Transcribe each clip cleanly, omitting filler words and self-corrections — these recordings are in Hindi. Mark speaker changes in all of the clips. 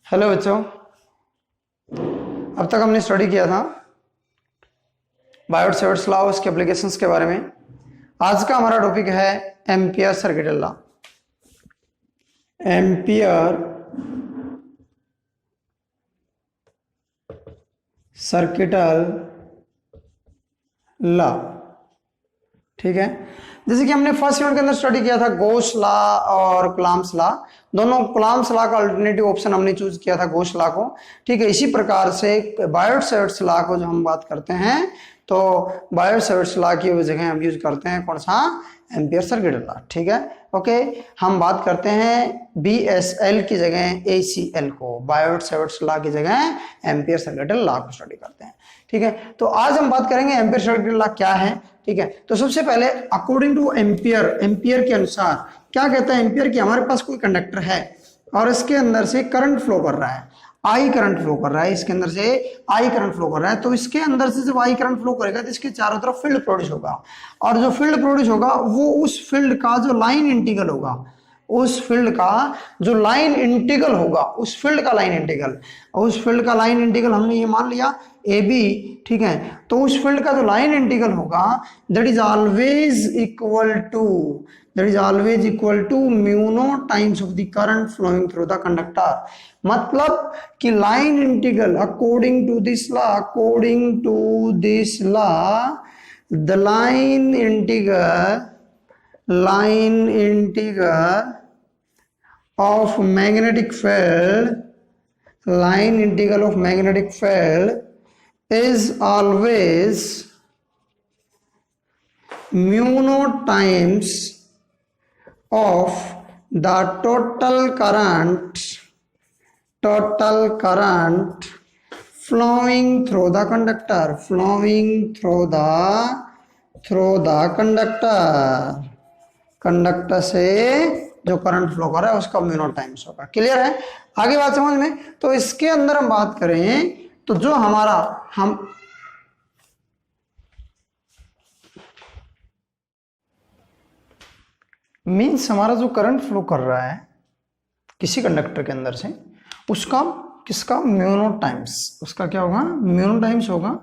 Speaker 1: हेलो बच्चों, अब तक हमने स्टडी किया था बायोट-सेवर्ट्स लॉ, उसके एप्लीकेशंस के बारे में। आज का हमारा टॉपिक है Ampere circuital law. Ampere circuital law, ठीक है। जैसे कि हमने फर्स्ट यूनिट के अंदर स्टडी किया था गॉस लॉ और कूलम्ब्स लॉ। दोनों कूलम्ब्स लॉ का अल्टरनेटिव ऑप्शन हमने चूज किया था गॉस लॉ को, ठीक है। इसी प्रकार से बायोट-सेवर्ट्स लॉ को जो हम बात करते हैं तो बायोट-सेवर्ट्स लॉ की जगह हम यूज करते हैं कौन सा, एम्पियर सर्किटल लॉ, ठीक है। ओके, हम बात करते हैं BSL की जगह ACL को, बायोट-सेवर्ट्स लॉ की जगह एम्पियर सर्किटल लॉ को स्टडी करते हैं, ठीक है। तो आज हम बात करेंगे एम्पियर सर्किटल लॉ क्या है, ठीक है। तो सबसे पहले अकॉर्डिंग टू एम्पियर के अनुसार क्या कहता है एम्पियर कि हमारे पास कोई कंडक्टर है और इसके अंदर से करंट फ्लो कर रहा है, आई करंट फ्लो कर रहा है, इसके अंदर से आई करंट फ्लो कर रहा है। तो इसके अंदर से जब आई करंट फ्लो करेगा तो इसके चारों तरफ फील्ड प्रोड्यूस होगा, और जो फील्ड प्रोड्यूस होगा वो उस फील्ड का जो लाइन इंटीग्रल होगा, उस फील्ड का जो लाइन इंटीग्रल होगा, उस फील्ड का लाइन इंटीग्रल, उस फील्ड का लाइन इंटीग्रल हमने ये मान लिया AB, ठीक है। तो उस फील्ड का जो लाइन इंटीग्रल होगा that is always equal to mu naught times of the current flowing through the conductor. मतलब कि line integral according to this law the line integral of magnetic field is always mu naught times of the total current flowing through the conductor, conductor से जो करंट फ्लो कर रहा है उसका म्यू नॉट टाइम्स होगा। क्लियर है, आगे बात समझ में। तो इसके अंदर हम बात करें तो जो हमारा हमारा जो करंट फ्लो कर रहा है किसी कंडक्टर के अंदर से, उसका किसका म्यू नॉट टाइम्स, उसका क्या होगा, म्यू नॉट टाइम्स होगा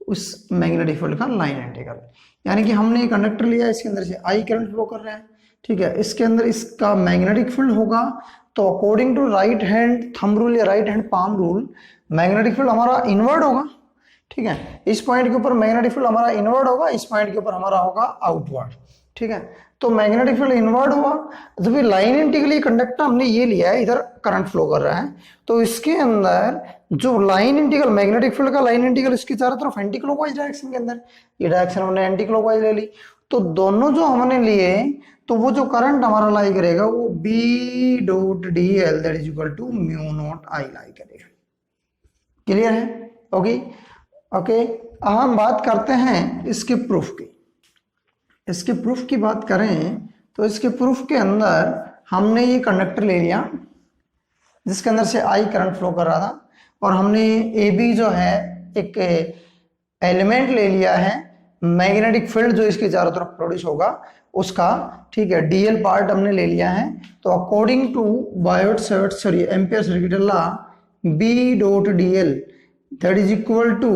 Speaker 1: उस मैग्नेटिक फील्ड का लाइन इंटीग्रल। यानी कि हमने एक कंडक्टर लिया, इसके अंदर से आई करंट फ्लो कर रहा है, ठीक है। इसके अंदर इसका मैग्नेटिक फील्ड होगा, तो according to right hand thumb rule या right hand palm rule magnetic field हमारा इनवर्ड होगा, ठीक है। इस पॉइंट के ऊपर मैग्नेटिक फील्ड हमारा इनवर्ड होगा, इस पॉइंट के ऊपर हमारा होगा आउटवर्ड, ठीक है। तो मैग्नेटिक फील्ड इनवर्ड हुआ, जब ये लाइन इंटीग्रल कंडक्टर हमने ये लिया है, इधर करंट फ्लो कर रहा है, तो इसके अंदर जो लाइन इंटीग्रल मैग्नेटिक फील्ड का लाइन इंटीग्रल इसके चारों तरफ एंटी क्लॉकवाइज डायरेक्शन के अंदर, ये डायरेक्शन हमने एंटी क्लॉकवाइज ले ली। तो दोनों जो हमने लिए तो वो जो करंट हमारा लाई करेगा वो B.dl that is equal to mu naught I lie करेगा। क्लियर है, ओके। अब हम बात करते हैं इसके प्रूफ की। इसके प्रूफ की बात करें तो इसके प्रूफ के अंदर हमने ये कंडक्टर ले लिया जिसके अंदर से आई करंट फ्लो कर रहा था, और हमने AB जो है एक एलिमेंट ले लिया है, मैग्नेटिक फील्ड जो इसके चारों तरफ प्रोड्यूस होगा उसका, ठीक है, DL पार्ट हमने ले लिया है। तो according to Ampere circuital law B.dl that is equal to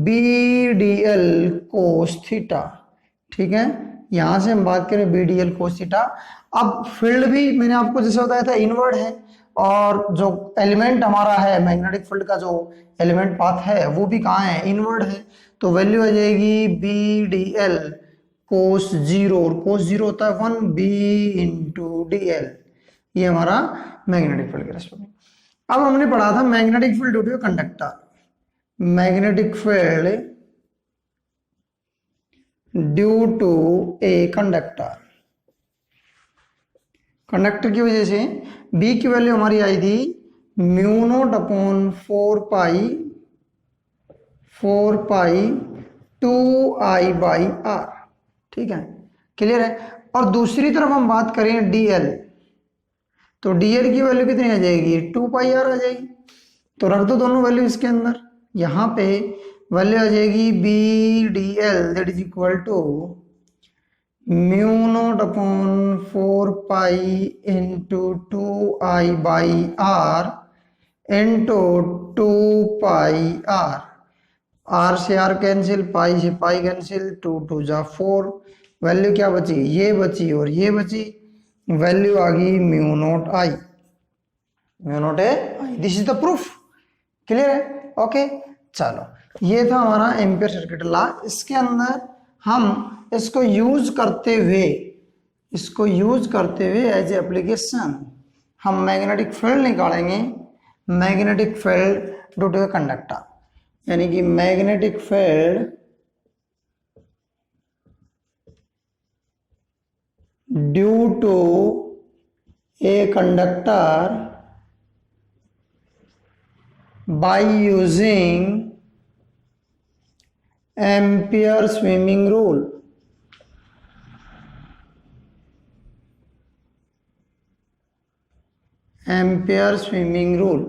Speaker 1: BDL cos theta, ठीक है। यहां से हम बात करें BDL cos थीटा। अब फील्ड भी मैंने आपको जैसे बताया था इनवर्ड है, और जो एलिमेंट हमारा है मैग्नेटिक फील्ड का जो एलिमेंट पाथ है वो भी कहाँ है, इनवर्ड है। तो वैल्यू आ जाएगी BDL cos 0, और cos 0 होता है 1 B/dl, ये हमारा मैग्नेटिक फील्ड के रेस्पेक्ट में। अब हमने पढ़ा था magnetic field due to conductor, magnetic field due to a conductor, conductor की वजह से B की वैल्यू हमारी आई थी म्यू नॉट अपॉन 4 पाई 2I/r, ठीक है। क्लियर है। और दूसरी तरफ हम बात करें DL, तो DL की वैल्यू कितनी आ जाएगी, 2πr आ जाएगी। तो रख दो दोनों वैल्यू इसके अंदर, यहाँ पे वैल्यू आ जाएगी BDL that is equal to mu naught upon 4 pi into 2I/r into 2 pi R से आर कैंसिल, पाई से पाई कैंसिल, 2 2 जा 4, वैल्यू क्या बची, ये बची और ये बची, वैल्यू आ गई mu naught I, mu naught I. This is the proof, clear है, ओके। चलो ये था हमारा एम्पियर सर्किट लॉ। इसके अंदर हम इसको यूज करते हुए एज एप्लीकेशन हम मैग्नेटिक फील्ड निकालेंगे, magnetic field due to a conductor, यानी कि magnetic field due to a conductor by using Ampere swimming rule. Ampere swimming rule,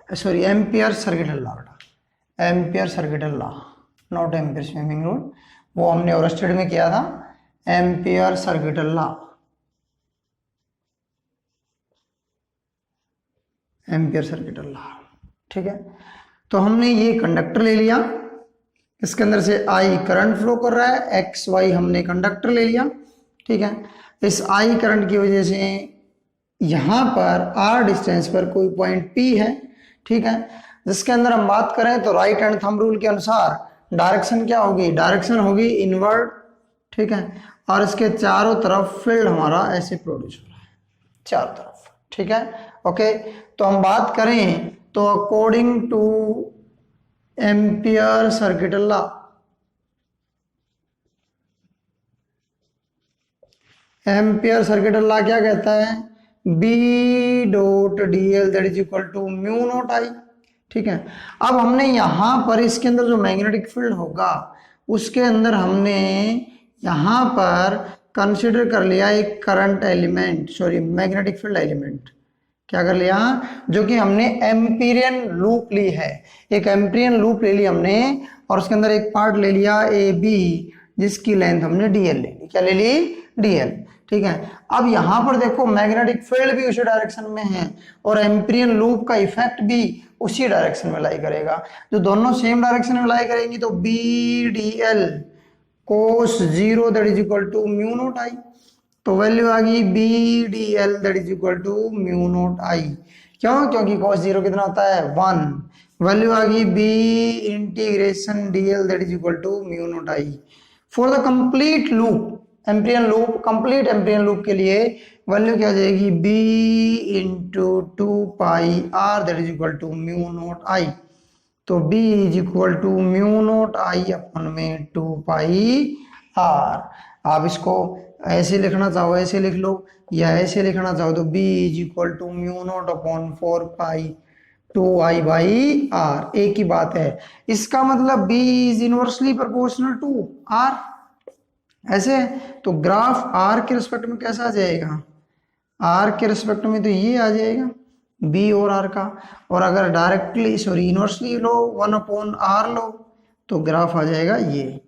Speaker 1: sorry Ampere circuital law, Ampere circuital law, not Ampere swimming rule, वो हमने ओरस्टेड में किया था, Ampere circuital law, Ampere circuital law, ठीक है। तो हमने ये कंडक्टर ले लिया, इसके अंदर से आई करंट फ्लो कर रहा है, एक्स वाई हमने कंडक्टर ले लिया, ठीक है। इस आई करंट की वजह से यहां पर आर डिस्टेंस पर कोई पॉइंट पी है, ठीक है, जिसके अंदर हम बात करें तो राइट हैंड थंब रूल के अनुसार डायरेक्शन क्या होगी, डायरेक्शन होगी इनवर्ड, ठीक है, और इसके चारों तरफ फील्ड हमारा ऐसे प्रोड्यूस हो रहा है चारों तरफ, ठीक है, ओके। तो हम बात करें तो according to Ampere circuital law, Ampere circuital law क्या कहता है, B dot D L that is equal to mu naught I, ठीक है। अब हमने यहां पर इसके अंदर जो मैग्नेटिक फील्ड होगा उसके अंदर हमने यहां पर कंसिडर कर लिया एक current element, sorry magnetic field element, क्या कर लिया, जो कि हमने एम्पीरियन लूप ली है, एक एम्पीरियन लूप ले ली हमने और उसके अंदर एक पार्ट ले लिया ए बी जिसकी लेंथ हमने डीएल ले ली, क्या ले ली, डीएल, ठीक है। अब यहां पर देखो मैग्नेटिक फील्ड भी उसी डायरेक्शन में है और एम्पीरियन लूप का इफेक्ट भी उसी डायरेक्शन में लाई करेगा, जो दोनों सेम डायरेक्शन में लाई करेंगी तो B D L cos 0 that is equal to mu naught I, तो वैल्यू आ गई B D L that is equal to mu naught I, क्यों, क्योंकि cos 0 कितना होता है 1, वैल्यू आ गई B integration D L that is equal to mu naught I. For the complete loop Amperian loop, complete Amperian loop के लिए वैल्यू क्या आ जाएगी, B into 2 pi R that is equal to mu naught I, तो B is equal to mu naught I upon में 2 पाई आर। आप इसको ऐसे लिखना चाहो ऐसे लिख लो, या ऐसे लिखना चाहो तो b is equal to mu naught upon 4 pi 2 I by R, एक ही बात है। इसका मतलब b is inversely proportional to r, ऐसे तो ग्राफ r के रिस्पेक्ट में कैसा आ जाएगा, r के रिस्पेक्ट में तो ये आ जाएगा b और r का, और अगर डायरेक्टली सॉरी इनवर्सली लो 1 अपॉन r लो तो ग्राफ आ जाएगा ये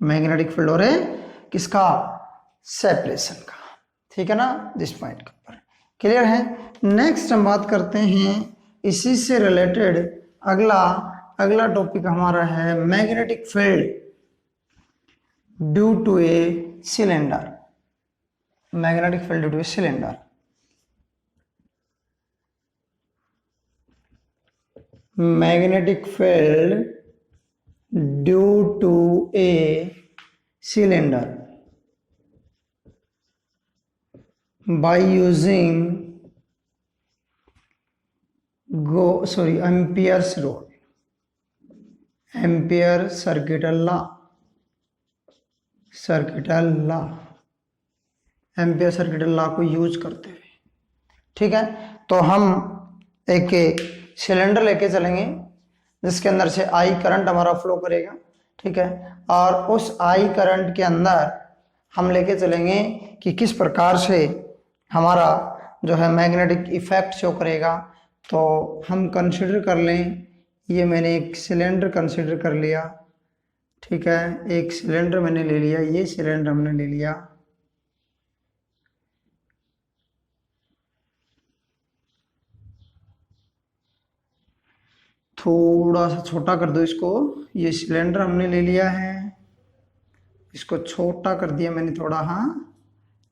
Speaker 1: मैग्नेटिक फील्ड और किसका, सेपरेशन का, ठीक है ना, दिस पॉइंट के ऊपर, क्लियर है। नेक्स्ट हम बात करते हैं इसी से रिलेटेड, अगला टॉपिक हमारा है magnetic field due to a cylinder, magnetic field due to a cylinder. Magnetic field due to a cylinder by using Ampere's rule, Ampere circuital law, Ampere circuital law को यूज करते हुए, ठीक है। तो हम एक सिलेंडर लेके चलेंगे जिसके अंदर से आई करंट हमारा फ्लो करेगा, ठीक है, और उस आई करंट के अंदर हम लेके चलेंगे कि किस प्रकार से हमारा जो है मैग्नेटिक इफेक्ट शो करेगा। तो हम कंसिडर कर लें, ये मैंने एक सिलेंडर कंसिडर कर लिया, ठीक है, एक सिलेंडर मैंने ले लिया, ये सिलेंडर हमने ले लिया, थोड़ा सा छोटा कर दो इसको। ये सिलेंडर हमने ले लिया है, इसको छोटा कर दिया मैंने थोड़ा, हाँ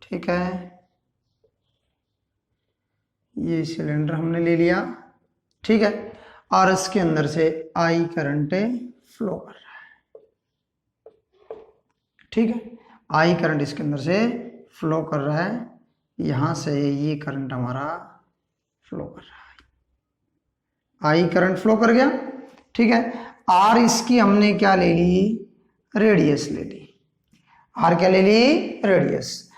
Speaker 1: ठीक है। ये सिलेंडर हमने ले लिया, ठीक है। और इसके अंदर से आई करंट फ्लो कर रहा है, ठीक है। आई करंट इसके अंदर से फ्लो कर रहा है, यहां से ये करंट हमारा फ्लो कर रहा है, आई करंट फ्लो कर गया, ठीक है। आर इसकी हमने क्या ले ली, रेडियस ले ली, आर क्या ले ली, रेडियस।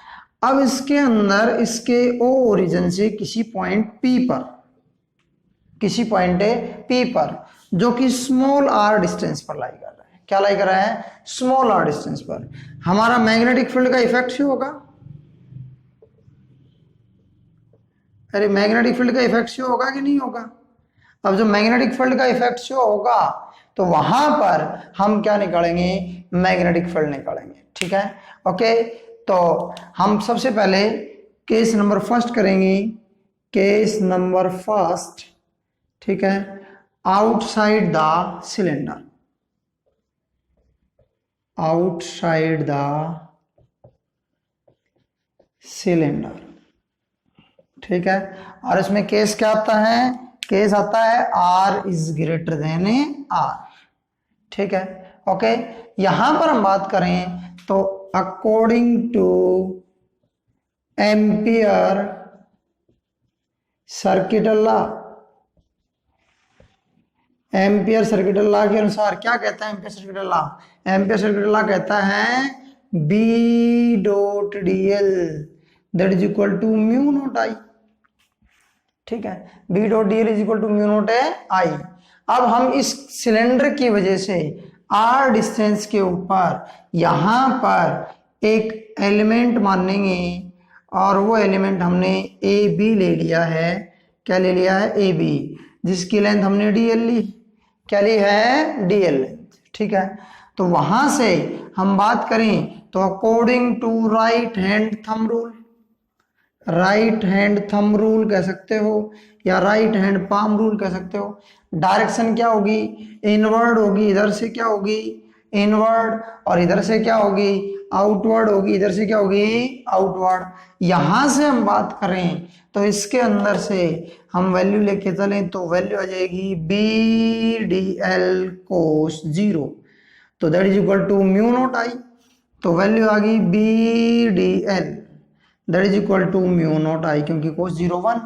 Speaker 1: अब इसके अंदर इसके ओ ओरिजिन से किसी पॉइंट पी पर, किसी पॉइंट पी पर जो कि स्मॉल आर डिस्टेंस पर लाई कर रहा है, क्या लाई कर रहा है, स्मॉल आर डिस्टेंस पर, हमारा मैग्नेटिक फील्ड का इफेक्ट शो होगा। अरे मैग्नेटिक फील्ड का इफेक्ट शो होगा कि नहीं होगा। अब जो मैग्नेटिक फील्ड का इफेक्ट शो होगा तो वहां पर हम क्या निकालेंगे, मैग्नेटिक फील्ड निकालेंगे, ठीक है। ओके, तो हम सबसे पहले केस नंबर फर्स्ट करेंगे, केस नंबर फर्स्ट, ठीक है। Outside the cylinder, outside the cylinder, ठीक है। और इसमें केस क्या आता है, केस आता है R is greater than R, ठीक है। ओके, यहां पर हम बात करें तो according to Ampere circuital law, Ampere circuital law के अनुसार क्या कहता है Ampere circuital law, Ampere circuital law कहता है B dot D L that is equal to mu naught I, ठीक है। B dot D L is equal to mu naught I. अब हम इस सिलेंडर की वजह से आर डिस्टेंस के ऊपर यहां पर एक एलिमेंट मानेंगे और वो एलिमेंट हमने ए बी ले लिया है, क्या ले लिया है, ए बी, जिसकी लेंथ हमने डी एल ली, क्या ली है, डी एल लेंथ, ठीक है। तो वहां से हम बात करें तो according to right hand thumb rule, right hand thumb rule कह सकते हो या राइट हैंड पाम रूल कह सकते हो, डायरेक्शन क्या होगी, इनवर्ड होगी, इधर से क्या होगी, इनवर्ड, और इधर से क्या होगी, आउटवर्ड होगी, इधर से क्या होगी, आउटवर्ड। यहां से हम बात करें तो इसके अंदर से हम वैल्यू लेके चलें तो वैल्यू आ जाएगी बी डी एल कोस 0, तो that is equal to mu naught I, तो वैल्यू आ गई B D L that is equal to mu naught I, क्योंकि कोस 0 1,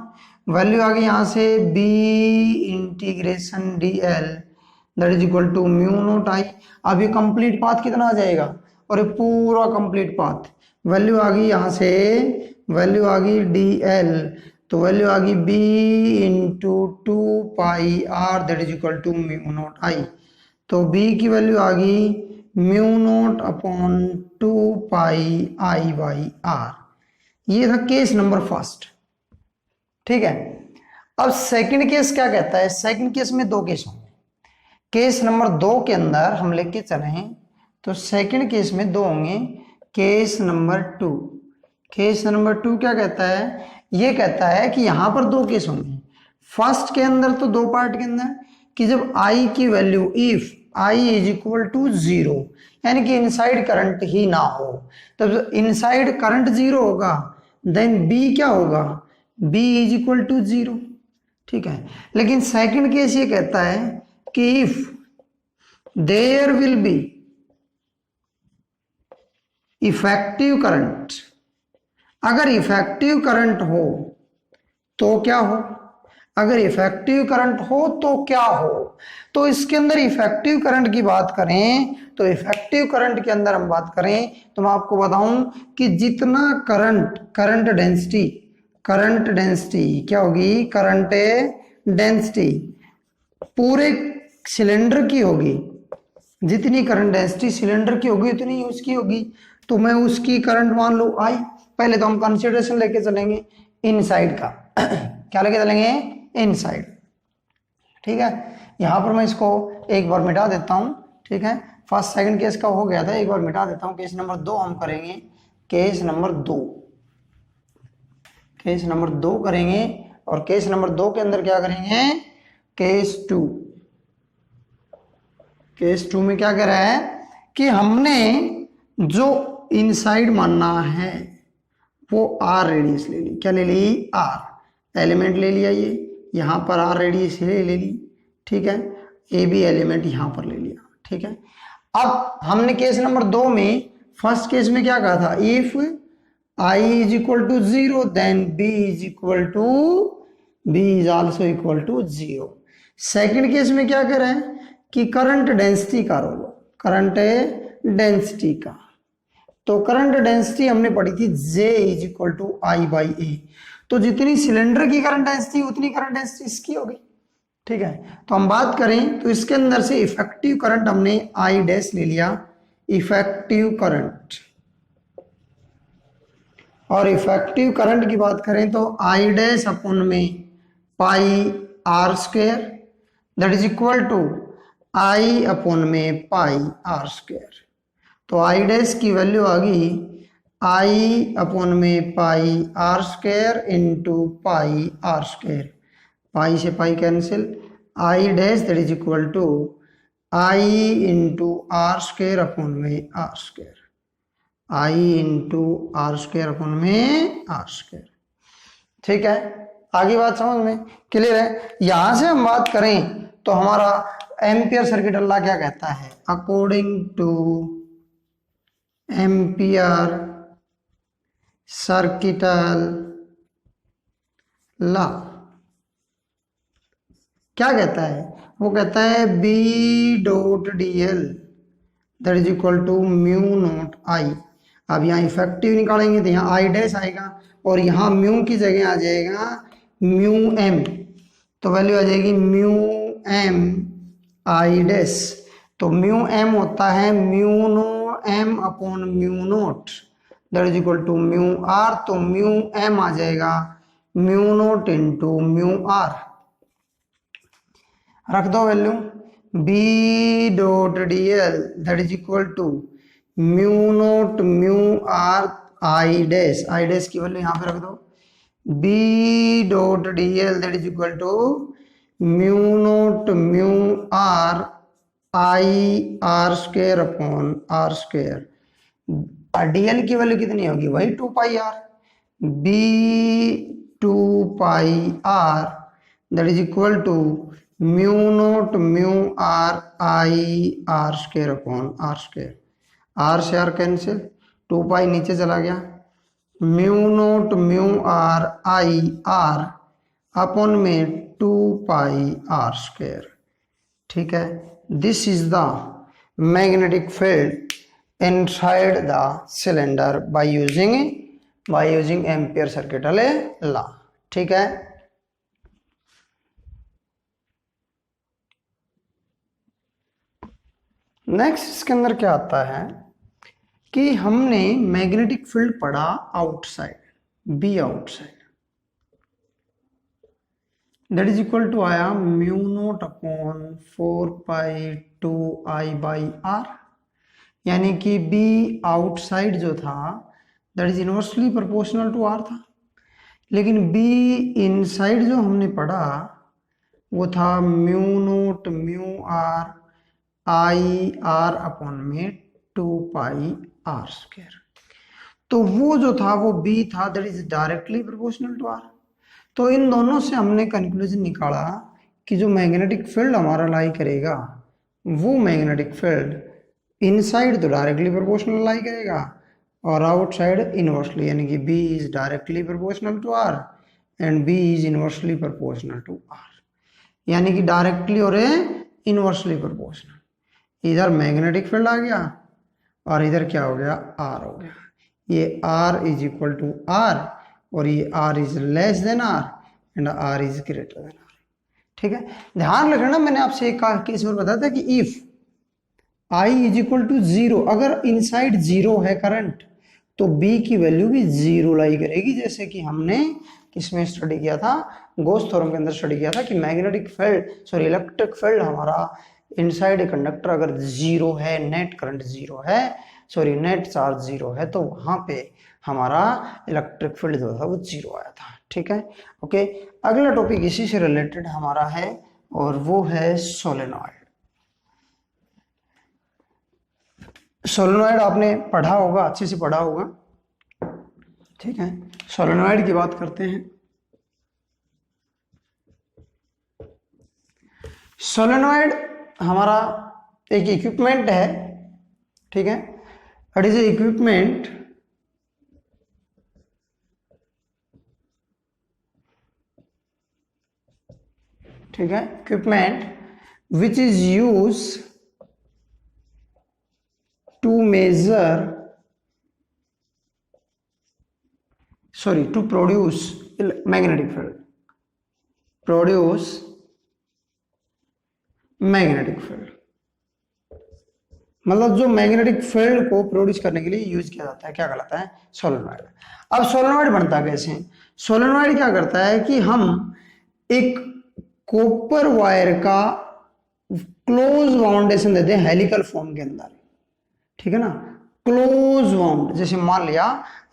Speaker 1: वैल्यू आ गई यहाँ से B integration D L that is equal to mu naught I. अब ये कंप्लीट पाथ कितना आ जाएगा, और ये पूरा कंप्लीट पाथ, वैल्यू आ गई यहाँ से, वैल्यू आ गई डी एल, तो वैल्यू आ गई B into 2 pi R that is equal to mu naught I, तो बी की वैल्यू आ गई mu naught upon 2 pi I by R. ये था केस नंबर फर्स्ट, ठीक है। अब सेकंड केस क्या कहता है, सेकंड केस में दो केस होंगे, केस नंबर 2 के अंदर हम लेके चले तो सेकंड केस में दो होंगे, केस नंबर 2, केस नंबर 2 क्या कहता है, ये कहता है कि यहां पर दो केस होंगे। फर्स्ट के अंदर तो दो पार्ट के अंदर कि जब आई की value, if I is equal to 0, यानी कि इनसाइड करंट ही ना हो, तब इनसाइड करंट 0 होगा, देन बी क्या होगा, बी इज इक्वल टू 0, ठीक है। लेकिन सेकंड केस ये कहता है कि if there will be effective current, अगर इफेक्टिव करंट हो तो क्या हो, अगर इफेक्टिव करंट हो तो क्या हो, तो इसके अंदर इफेक्टिव करंट की बात करें तो इफेक्टिव करंट के अंदर हम बात करें तो मैं आपको बताऊं कि जितना current, current density, current density क्या होगी, करंट डेंसिटी पूरे सिलेंडर की होगी, जितनी करंट डेंसिटी सिलेंडर की होगी उतनी उसकी होगी, तो मैं उसकी करंट मान लो आई। पहले तो हम कंसिडरेशन लेके चलेंगे इनसाइड का क्या लेके चलेंगे, इनसाइड, ठीक है। यहां पर मैं इसको एक बार मिटा देता हूं, ठीक है। फर्स्ट सेकंड केस का हो गया था, एक बार मिटा देता हूं। केस नंबर 2 हम करेंगे, केस नंबर 2, केस नंबर 2 करेंगे, और केस नंबर 2 के अंदर क्या करेंगे, केस 2, केस 2 में क्या कह रहा है कि हमने जो इनसाइड मानना है वो आर रेडियस ले ली। क्या ले ली? आर एलिमेंट ले लिया, ये यहां पर आर रेडियस ले ली, ठीक है। ए बी एलिमेंट यहां पर ले लिया, ठीक है। अब हमने केस नंबर 2 में, फर्स्ट केस में क्या कहा था? If I is equal to 0 then B is equal to B is also equal to 0। Second case में क्या कह रहे हैं कि करंट डेंसिटी का रोल, करंट डेंसिटी का। तो करंट डेंसिटी हमने पढ़ी थी J is equal to I by A. तो जितनी सिलेंडर की करंट डेंसिटी उतनी करंट डेंसिटी इसकी होगी, ठीक है। तो हम बात करें तो इसके अंदर से इफेक्टिव करंट हमने आई डैश ले लिया, इफेक्टिव करंट। और इफेक्टिव करंट की बात करें तो आई डैश अपन में pi R square that is equal to I upon में पाई आर स्क्वायर। तो आई डैश की वैल्यू आ गई आई अपन में pi R square into pi R square, pi से pi cancel, I dash that is equal to I into R square upon में R square, I into R square upon में आर स्क्वायर, ठीक है। आगे बात समझ में क्लियर है? यहां से हम बात करें तो हमारा एम्पियर सर्किट अल्लाह क्या कहता है? According to Ampere circuital law क्या कहता है? वो कहता है B dot D L that is equal to mu naught I. अब यहाँ इफेक्टिव निकालेंगे तो यहाँ आई डैश आएगा और यहाँ म्यू की जगह आ जाएगा म्यू एम, तो वैल्यू आ जाएगी म्यू एम आई डैश। तो म्यू एम होता है mu naught M upon mu naught that is equal to mu R. तो म्यू एम आ जाएगा mu naught into mu R, रख दो value B dot D L that is equal to mu naught mu R I dash, I dash की वैल्यू यहाँ पे रख दो B dot D L that is equal to mu naught mu R I R square upon R square. DL की वैल्यू कितनी होगी? वही 2 pi R, B 2 pi R that is equal to mu naught mu R I R square upon R square, R से आर कैंसिल, 2 पाई नीचे चला गया, mu naught mu R I R upon में 2 पाई आर स्क्वायर, ठीक है। This is the magnetic field inside the cylinder by using ampere circuital law, ठीक है। नेक्स्ट इसके अंदर क्या आता है कि हमने मैग्नेटिक फील्ड पढ़ा outside, B outside that is equal to आया mu naught upon 4 pi 2 I by R, यानी कि बी आउटसाइड जो था that is inversely proportional to R था। लेकिन बी इनसाइड जो हमने पढ़ा वो था mu naught mu R I R upon में 2 पाई आर स्क्वायर। तो वो जो था वो बी था that is directly proportional to R. तो इन दोनों से हमने कंक्लूजन निकाला कि जो मैग्नेटिक फील्ड हमारा लाई करेगा वो मैग्नेटिक फील्ड इनसाइड तो डायरेक्टली प्रोपोर्शनल लाई करेगा और आउटसाइड इनवर्सली, यानी कि B is directly proportional to R and B is inversely proportional to R, यानी कि डायरेक्टली और इनवर्सली प्रोपोर्शनल। इधर मैग्नेटिक फील्ड आ गया और इधर क्या हो गया? आर हो गया। ये R is equal to R और ये R is less than R and R is greater than R, ठीक है। ध्यान रखना, मैंने आपसे एक केस और बताया था कि if I is equal to 0, अगर इनसाइड 0 है करंट तो बी की वैल्यू भी 0 लाई करेगी। जैसे कि हमने किसमें स्टडी किया था? गोस थ्योरम के अंदर स्टडी किया था कि मैग्नेटिक फील्ड इलेक्ट्रिक फील्ड हमारा इनसाइड कंडक्टर अगर 0 है, नेट करंट 0 है, नेट चार्ज 0 है, तो वहां पे हमारा इलेक्ट्रिक फील्ड जो था वो 0 आया था, ठीक है। ओके, अगला टॉपिक इसी से रिलेटेड हमारा है और वो है सोलेनॉइड। सोलेनॉइड आपने पढ़ा होगा, अच्छे से पढ़ा होगा, ठीक है। सोलेनॉइड की बात करते हैं। सोलेनॉइड हमारा एक इक्विपमेंट है, ठीक है। इट इज ए इक्विपमेंट ठीक है, equipment which is use to measure to produce magnetic field, मतलब जो मैग्नेटिक फील्ड को प्रोड्यूस करने के लिए यूज किया जाता है, क्या कहलाता है? सोलेनॉइड। अब सोलेनॉइड बनता कैसे? सोलेनॉइड क्या करता है कि हम एक कॉपर वायर का क्लोज बाउंडेशन देते हैं हेलिकल फॉर्म के अंदर, ठीक है ना, क्लोज बाउंड। जैसे मान लिया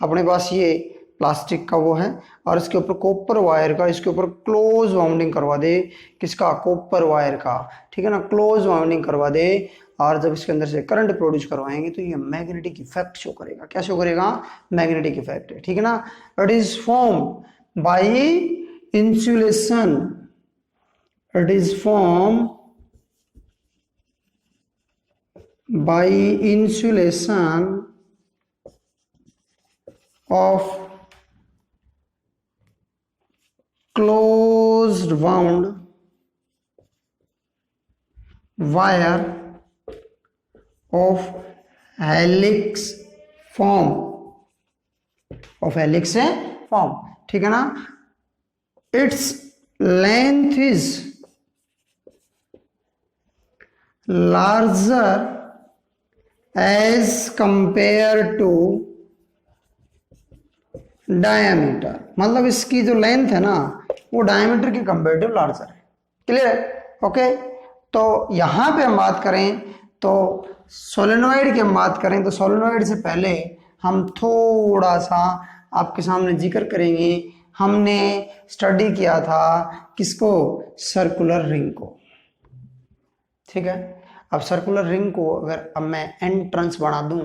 Speaker 1: अपने पास ये प्लास्टिक का वो है और इसके ऊपर कॉपर वायर का, इसके ऊपर क्लोज बाउंडिंग करवा दे, किसका? कॉपर वायर का, ठीक है ना, क्लोज बाउंडिंग करवा दे। और जब इसके अंदर से करंट प्रोड्यूस करवाएंगे तो ये मैग्नेटिक इफेक्ट शो करेगा। क्या शो करेगा? मैग्नेटिक इफेक्ट, ठीक है ना। It is form by insulation, it is form by insulation of closed wound wire of helix form, ठीक है ना। its length is larger as compared to diameter, मतलब इसकी जो लेंथ है ना वो डायमीटर के कंपेरेटिव लार्जर है। क्लियर है? ओके। तो यहां पे हम बात करें तो सोलेनॉइड की हम बात करें तो सोलेनॉइड से पहले हम थोड़ा सा आपके सामने जिक्र करेंगे। हमने स्टडी किया था किसको? सर्कुलर रिंग को, ठीक है। अब सर्कुलर रिंग को अगर अब मैं एंट्रेंस बना दूं,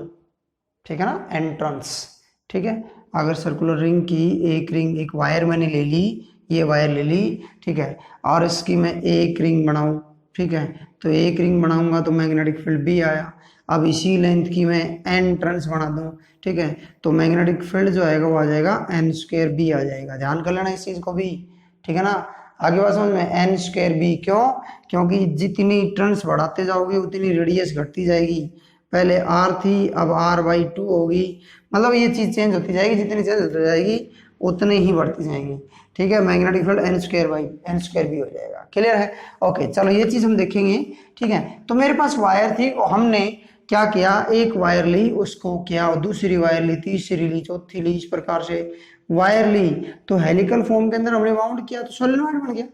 Speaker 1: ठीक है ना, एंट्रेंस, ठीक है। अगर सर्कुलर रिंग की एक वायर मैंने ले ली, ये वायर ले ली, ठीक है, और इसकी मैं एक रिंग बनाऊं, ठीक है, तो एक रिंग बनाऊंगा तो मैग्नेटिक फील्ड भी आया। अब इसी लेंथ की मैं एंट्रेंस बना दूं, ठीक है, तो मैग्नेटिक फील्ड जो आएगा वो आ जाएगा n² b आ जाएगा। ध्यान कर लेना इस चीज को भी, ठीक है ना। आगे बात समझ में? n² b क्यों? क्योंकि जितनी टर्न्स बढ़ाते जाओगे उतनी रेडियस घटती जाएगी। पहले r थी, अब r/2 होगी, मतलब ये चीज चेंज होती जाएगी, जितनी चेंज होती जाएगी उतनी ही बढ़ती जाएगी, ठीक है। मैग्नेटिक फील्ड n² b हो जाएगा। क्लियर है? ओके, चलो ये चीज हम देखेंगे, ठीक है। तो मेरे पास वायर थी और हमने क्या किया, एक वायर ली, उसको किया, दूसरी वायर ली, तीसरी ली, चौथी ली, इस प्रकार से वायर ली, तो हेलिकल फॉर्म के अंदर हमने बाउंड किया तो सोलेनॉइड बन गया,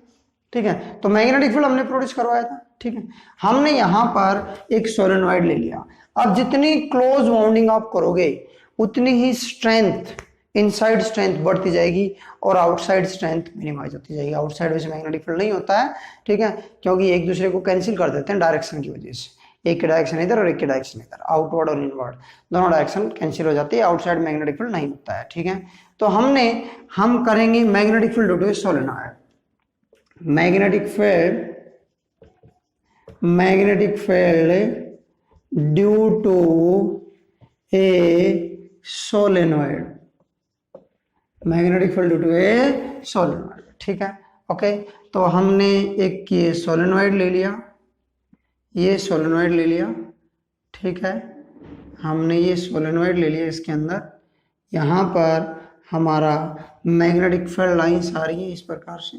Speaker 1: ठीक है। तो मैग्नेटिक फील्ड हमने प्रोड्यूस करवाया था, ठीक है। हमने यहां पर एक सोलेनॉइड ले लिया। अब जितनी क्लोज बाउंडिंग आप करोगे उतनी ही स्ट्रेंथ, इनसाइड स्ट्रेंथ बढ़ती जाएगी और आउटसाइड स्ट्रेंथ मिनिमाइज होती जाएगी। आउटसाइड वैसे मैग्नेटिक फील्ड नहीं होता है, ठीक है, क्योंकि एक दूसरे को कैंसिल कर देते हैं डायरेक्शन की वजह से। एक की डायरेक्शन इधर और एक की डायरेक्शन इधर, आउटवर्ड और इनवर्ड दोनों डायरेक्शन कैंसिल हो जाती है। आउटसाइड मैग्नेटिक फील्ड नहीं होता है, ठीक है। तो हम करेंगे magnetic field due to solenoid, magnetic field due to a solenoid, magnetic field due to a solenoid, ठीक है। ओके, तो हमने एक ये सोलेनॉइड ले लिया, ये सोलेनॉइड ले लिया, ठीक है। हमने ये सोलेनॉइड ले लिया, इसके अंदर यहाँ पर हमारा मैग्नेटिक फील्ड लाइंस आ रही है इस प्रकार से,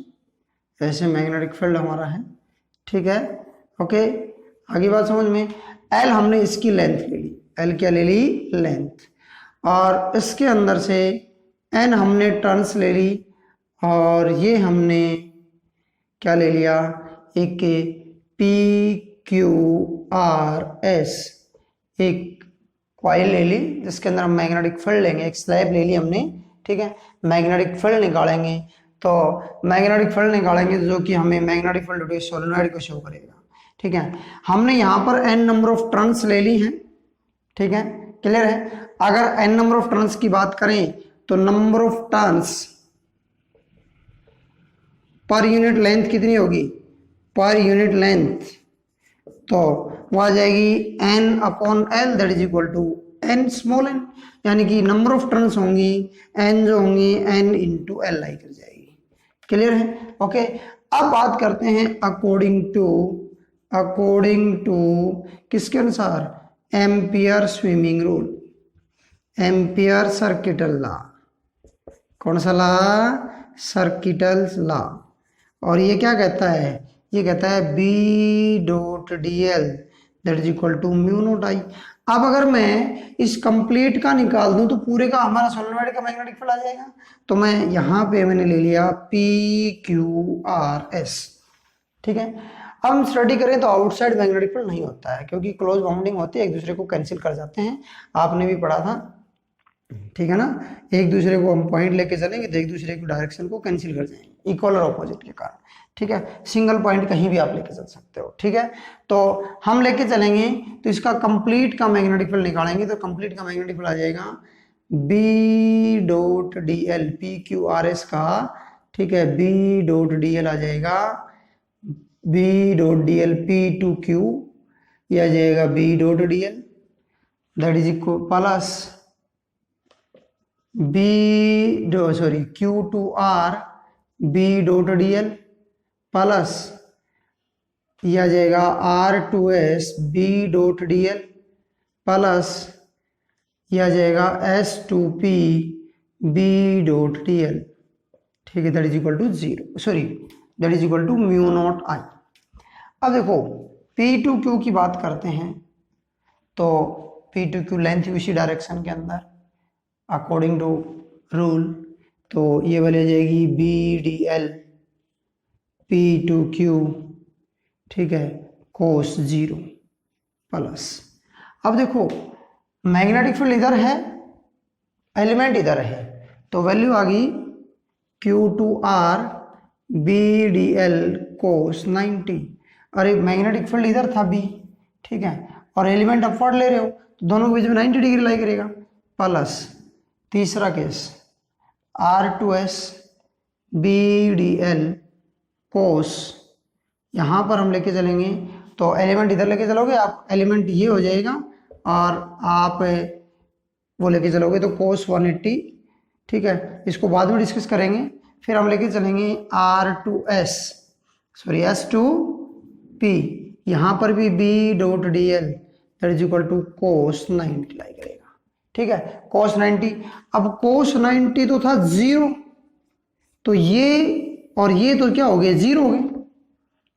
Speaker 1: ऐसे मैग्नेटिक फील्ड हमारा है, ठीक है। ओके, आगे बात समझ में? एल हमने इसकी लेंथ ले ली, एल क्या ले ली? लेंथ। और इसके अंदर से एन हमने टर्न्स ले ली और ये हमने क्या ले लिया? एक PQRS एक कॉइल ले ली जिसके अंदर हम मैग्नेटिक फील्ड लेंगे, एक स्लैब ले ली हमने, ठीक है। मैग्नेटिक फील्ड निकालेंगे, तो मैग्नेटिक फील्ड निकालेंगे जो कि हमें magnetic field due to solenoid को शो करेगा, ठीक है। हमने यहाँ पर n नंबर ऑफ टर्न्स ले ली हैं, ठीक है, क्लियर है। अगर n नंबर ऑफ टर्न्स की बात करें तो नंबर ऑफ टर्न्स पर यूनिट लेंथ कितनी होगी, पर यूनिट लेंथ, तो वो आ जाएगी n upon L that is equal to n small n, यानी कि नंबर ऑफ टर्न्स होंगी n जो होंगी n इंटू एल आई कर जाएगी। क्लियर है, ओके। अब बात करते हैं अकॉर्डिंग टू किसके अनुसार, ampere swimming rule, ampere circuital law, कौन सा लॉ, सर्किटल लॉ। और ये क्या कहता है, ये कहता है B dot D L that is equal to mu naught I. अब अगर मैं इस कंप्लीट का निकाल दूं तो पूरे का हमारा सोलेनोइड का मैग्नेटिक फील्ड आ जाएगा। तो मैं यहां पे मैंने ले लिया PQRS, ठीक है। अब हम स्टडी करें तो आउटसाइड मैग्नेटिक फील्ड नहीं होता है, क्योंकि क्लोज बाउंडिंग होती है, एक दूसरे को कैंसिल कर जाते हैं, आपने भी पढ़ा था, ठीक है ना। एक दूसरे को हम पॉइंट लेके चलेंगे तो एक दूसरे की डायरेक्शन को कैंसिल कर जाएंगे, इक्वल और ऑपोजिट के कारण, ठीक है। सिंगल पॉइंट कहीं भी आप लेके चल सकते हो, ठीक है। तो हम लेके चलेंगे तो इसका कंप्लीट का मैग्नेटिक फील्ड निकालेंगे, तो कंप्लीट का मैग्नेटिक फील्ड आ जाएगा B dot D L, PQRS का, ठीक है, बी डॉट डी एल आ जाएगा B dot D L P2Q, ये आ जाएगा B dot D L that is equal plus Q2R B dot D L plus यह आ जाएगा R2S B dot D L plus यह आ जाएगा S2P B dot D L, ठीक है, that is equal to 0, sorry that is equal to mu naught I. अब देखो P2Q की बात करते हैं तो P2Q लेंथ उसी डायरेक्शन के अंदर अकॉर्डिंग टू रूल, तो ये वाली आ जाएगी BDL P2Q, ठीक है, कोस 0 प्लस, अब देखो मैग्नेटिक फील्ड इधर है, एलिमेंट इधर है, तो वैल्यू आ गई Q2R BDL कोस 90। अरे मैग्नेटिक फील्ड इधर था B, ठीक है, और एलिमेंट अपवर्ड ले रहे हो तो दोनों के बीच में 90 डिग्री लाई करेगा, प्लस तीसरा केस R2S BDL कोस, यहां पर हम लेके चलेंगे तो एलिमेंट इधर लेके चलोगे आप, एलिमेंट ये हो जाएगा और आप वो लेके चलोगे तो कोस 180, ठीक है, इसको बाद में डिस्कस करेंगे। फिर हम लेके चलेंगे R2S सॉरी S2P, यहां पर भी B dot D L that is equal to cos 90 लाई करेगा, ठीक है, कोस 90। अब कोस 90 तो था 0, तो ये और ये तो क्या हो गए, 0 हो गए,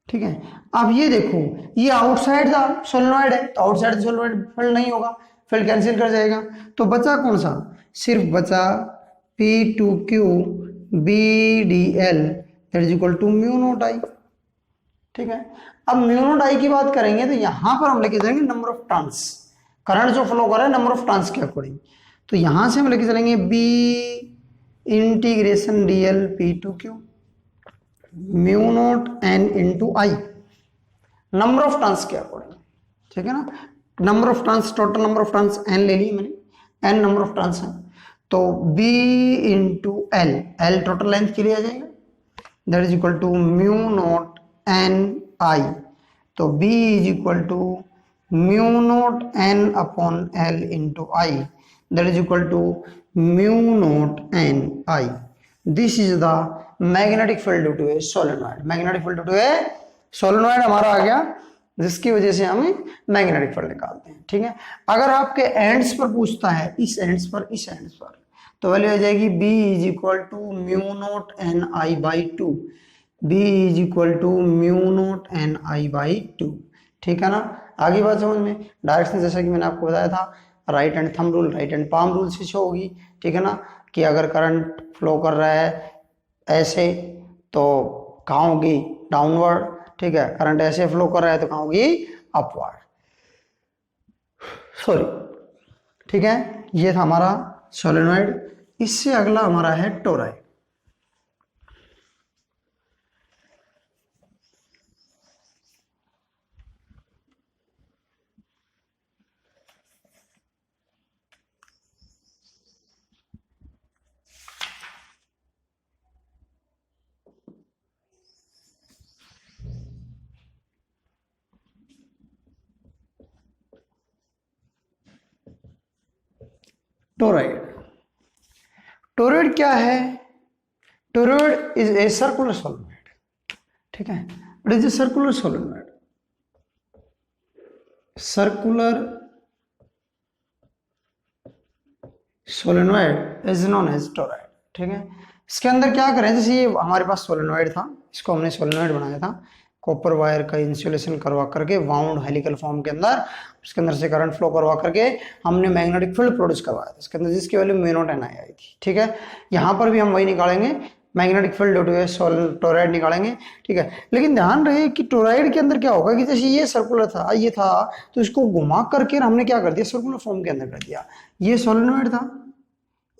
Speaker 1: ठीक है। अब ये देखो ये आउटसाइड द सोलेनोइड है, तो आउटसाइड सोलेनोइड फील्ड नहीं होगा, फील्ड कैंसिल कर जाएगा, तो बचा कौन सा, सिर्फ बचा P2Q BDL that is equal to mu naught I, ठीक है। अब म्यू नॉट आई की बात करेंगे तो यहां पर हम लेके जाएंगे नंबर ऑफ टर्न्स, करंट जो फ्लो कर रहा है नंबर ऑफ टर्न्स के अकॉर्डिंग, तो यहां से हम लेके चलेंगे B integration DL P2Q mu naught N into I, number of turns के अकॉर्डिंग, ठीक है ना। Number of turns, total number of turns N ले ली मैंने, N नंबर ऑफ टर्न्स है, तो B into L, L total length के लिए आ जाएगा that is equal to mu naught N I, तो B is equal to mu naught N upon L into I that is equal to mu naught N I. This is the magnetic field due to a solenoid, magnetic field due to a solenoid हमारा आ गया, जिसकी वजह से हमें मैग्नेटिक फील्ड निकालते हैं, ठीक है। अगर आपके एंड्स पर पूछता है, इस एंड्स पर, इस एंड्स पर, तो वैल्यू आ जाएगी B is equal to mu naught N I by 2, B is equal to mu naught N I by 2, ठीक है ना। आगे बात समझ में, डायरेक्शन जैसा कि मैंने आपको बताया था, right hand thumb rule, right hand palm rule से शो होगी, ठीक है ना, कि अगर करंट फ्लो कर रहा है ऐसे तो कहाँ होगी, डाउनवर्ड, ठीक है, करंट ऐसे फ्लो कर रहा है तो कहाँ होगी, अपवर्ड, सॉरी, ठीक है। ये था हमारा सोलेनोइड। इससे अगला हमारा है टोरॉइड। टोरॉइड। टोरॉइड क्या है? Toroid is a circular solenoid, ठीक है, it is a circular solenoid, circular solenoid is known as toroid, ठीक है। इसके अंदर क्या करें, जैसे ये हमारे पास सोलेनोइड था, इसको हमने सोलेनोइड बनाया था, कॉपर वायर का इंसुलेशन करवा करके वाउंड हेलिकल फॉर्म के अंदर, उसके अंदर से करंट फ्लो करवा करके हमने मैग्नेटिक फील्ड प्रोड्यूस करवाया था इसके अंदर, जिसकी value mu naught N I I थी, ठीक है। यहाँ पर भी हम वही निकालेंगे, magnetic field due to toroid निकालेंगे, ठीक है। लेकिन ध्यान रहे कि टोरॉइड के अंदर क्या होगा कि जैसे ये सर्कुलर था, ये था, तो इसको घुमा करके हमने क्या कर दिया, सर्कुलर फॉर्म के अंदर कर दिया। ये सोलेनोइड था,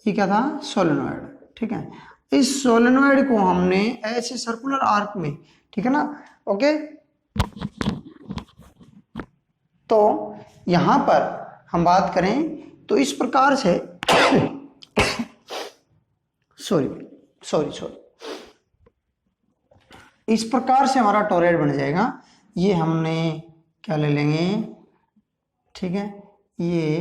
Speaker 1: ये क्या था, सोलेनोइड, ठीक है। इस सोलेनोइड को हमने ऐसे सर्कुलर आर्क में, ठीक है ना, ओके। तो यहां पर हम बात करें तो इस प्रकार से सॉरी इस प्रकार से हमारा टोरॉइड बन जाएगा। ये हमने क्या ले लेंगे, ठीक है, ये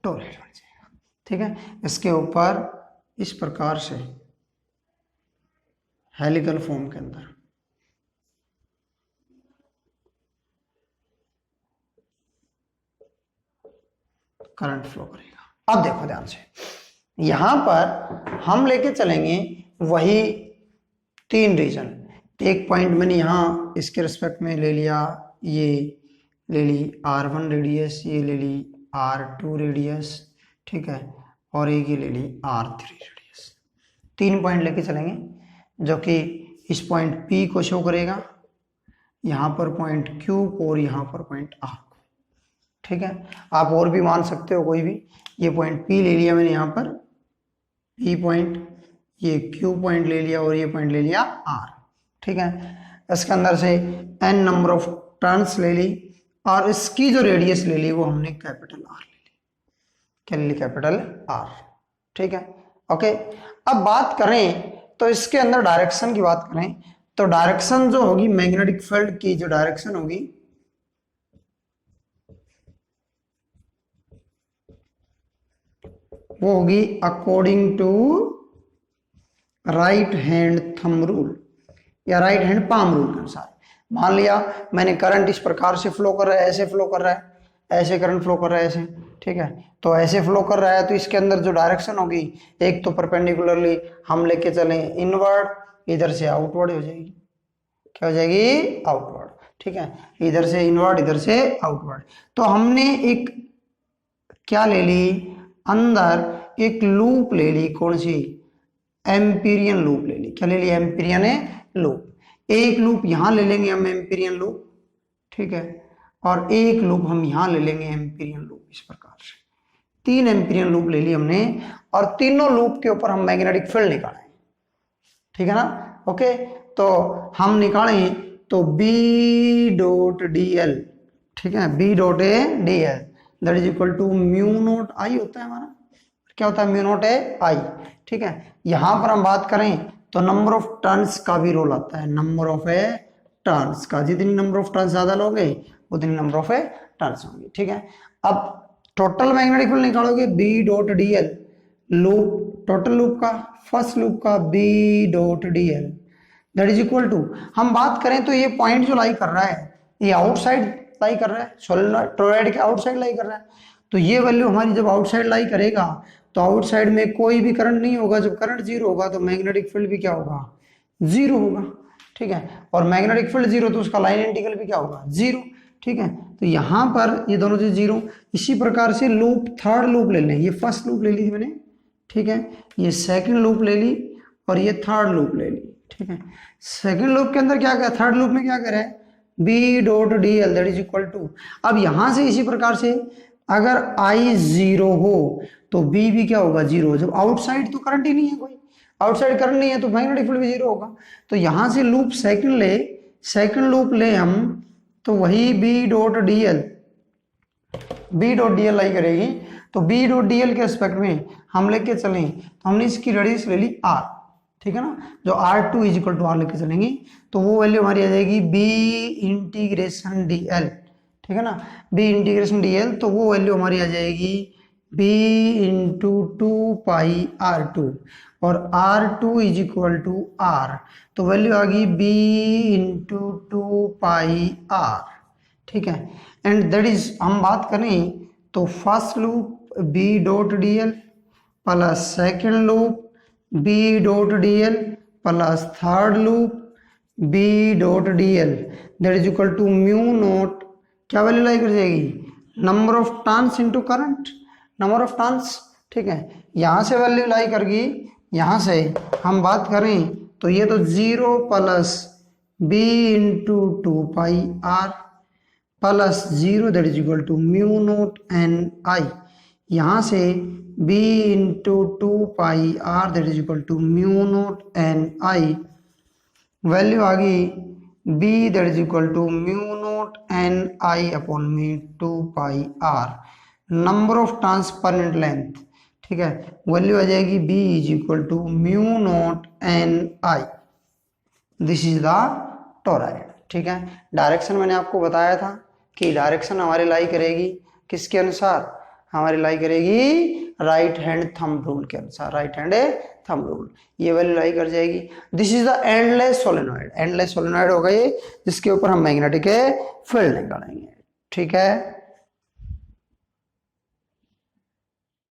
Speaker 1: टोरॉइड बन जाएगा, ठीक है। इसके ऊपर इस प्रकार से हेलिकल फॉर्म के अंदर करंट फ्लो करेगा। अब देखो ध्यान से, यहां पर हम लेके चलेंगे वही 3 रीजन। एक पॉइंट मैंने यहां इसके रिस्पेक्ट में ले लिया, ये ले ली R1 रेडियस, ये ले ली R2 रेडियस, ठीक है, और एक ये ले ली R3 रेडियस। 3 पॉइंट लेके चलेंगे जो कि इस पॉइंट P को शो करेगा, यहाँ पर पॉइंट Q को और यहाँ पर पॉइंट R को, ठीक है। आप और भी मान सकते हो कोई भी। ये पॉइंट P ले लिया मैंने यहाँ पर, P पॉइंट, ये Q पॉइंट ले लिया और ये पॉइंट ले लिया R, ठीक है। इसके अंदर से n नंबर ऑफ टर्न्स ले ली और इसकी जो रेडियस ले ली वो हमने कैपिटल R ले ली, क्या ले ली, कैपिटल R, ठीक है, ओके। अब बात करें तो इसके अंदर डायरेक्शन की बात करें तो डायरेक्शन जो होगी मैग्नेटिक फील्ड की, जो डायरेक्शन होगी वो होगी according to right hand thumb rule या राइट हैंड पाम रूल के अनुसार। मान लिया मैंने करंट इस प्रकार से फ्लो कर रहा है, ऐसे फ्लो कर रहा है, ऐसे करंट फ्लो कर रहा है, ऐसे, ठीक है। तो ऐसे फ्लो कर रहा है तो इसके अंदर जो डायरेक्शन होगी, एक तो परपेंडिकुलरली हम लेके चले इनवर्ड, इधर से आउटवर्ड हो जाएगी, क्या हो जाएगी, आउटवर्ड, ठीक है। इधर से इनवर्ड, इधर से आउटवर्ड। तो हमने एक क्या ले ली, अंदर एक लूप ले ली, कौन सी, एम्पीरियन लूप ले ली, क्या ले ली, एम्पीरियन लूप। एक लूप यहां ले लेंगे हम एम्पीरियन लूप, ठीक है, और एक लूप हम यहां ले लेंगे एम्पीरियन लूप, इस प्रकार से 3 एम्पीरियन लूप ले ली हमने, और तीनों लूप के ऊपर हम मैग्नेटिक फील्ड निकालें, ठीक है ना, ओके। तो हम निकालें तो बी डॉट डी एल, ठीक है, B dot A D L that is equal to mu naught I होता है हमारा, क्या होता है, म्यू नोट ए आई, ठीक है। यहां पर हम बात करें तो नंबर ऑफ टर्न्स का भी रोल आता है, नंबर ऑफ ए टर्न्स का, जितनी नंबर ऑफ टर्न्स ज्यादा लोगे उतनी नंबर ऑफ ए टर्न्स होंगे, ठीक है। अब टोटल मैग्नेटिक फील्ड निकालोगे B dot D L, loop total loop का, फर्स्ट लूप का B dot D L that is equal to, हम बात करें तो ये पॉइंट जो लाई कर रहा है ये आउटसाइड लाई कर रहा है, सोलेनोइड टोरॉइड के आउटसाइड लाई कर रहा है। तो ये वैल्यू हमारी जब आउटसाइड लाई करेगा तो आउटसाइड में कोई भी करंट नहीं होगा, जब करंट जीरो होगा तो मैग्नेटिक फील्ड भी क्या होगा, जीरो होगा, ठीक है। और मैग्नेटिक फील्ड जीरो तो उसका लाइन इंटीग्रल भी क्या होगा, जीरो, ठीक है। तो यहां पर ये दोनों चीज जीरो। इसी प्रकार से लूप, थर्ड लूप ले लें, ये फर्स्ट लूप ले ली थी मैंने, ठीक है, ये सेकंड लूप ले ली और ये थर्ड लूप ले ली, ठीक है। सेकंड लूप के अंदर क्या कर, थर्ड लूप में क्या करे, B dot D L that is equal to, अब यहां से इसी प्रकार से अगर आई जीरो हो तो बी भी क्या होगा, जीरो। जब आउटसाइड तो करंट ही नहीं है, कोई आउटसाइड करंट नहीं है तो मैग्नेटिक फील्ड भी जीरो होगा। तो यहां से लूप सेकंड ले, सेकंड लूप ले हम तो वही B dot D L, B dot D L I करेगी। तो बी डॉट डी एल के रिस्पेक्ट में हम लेके चलें तो हमने इसकी रेडियस ले ली आर, ठीक है ना, जो R2 is equal to are लेके चलेंगे तो वो वैल्यू हमारी आ जाएगी बी इंटीग्रेशन डी एल, ठीक है ना, बी इंटीग्रेशन डी एल, तो वो वैल्यू हमारी आ जाएगी B इंटू 2πr2 और R2 is equal to R, तो वैल्यू आ गई B इंटू 2πr, ठीक है। एंड दैट इज, हम बात करें तो first loop B dot D L plus second loop B dot D L plus third loop B dot D L, that is equal to mu naught, क्या वैल्यू लाई कर जाएगी, number of turns into current, number of turns, ठीक है। यहाँ से वैल्यू लाई करगी, यहाँ से हम बात करें तो ये तो 0 plus B into 2πr plus 0 that is equal to mu naught N I, यहाँ से B into 2πr that is equal to mu naught N I, value आ गई B that is equal to mu naught N I upon मी 2πr, नंबर ऑफ टर्न्स पर यूनिट लेंथ, ठीक है, वैल्यू आ जाएगी B is equal to mu naught N I, this is the toroid, ठीक है। डायरेक्शन मैंने आपको बताया था कि डायरेक्शन हमारी लाई करेगी किसके अनुसार, हमारी लाई करेगी राइट हैंड थंब रूल के अनुसार, राइट हैंड थंब रूल, ये वैल्यू लाई कर जाएगी। This is the endless solenoid, endless solenoid होगा ये, जिसके ऊपर हम मैग्नेटिक फील्ड निकालेंगे, ठीक है।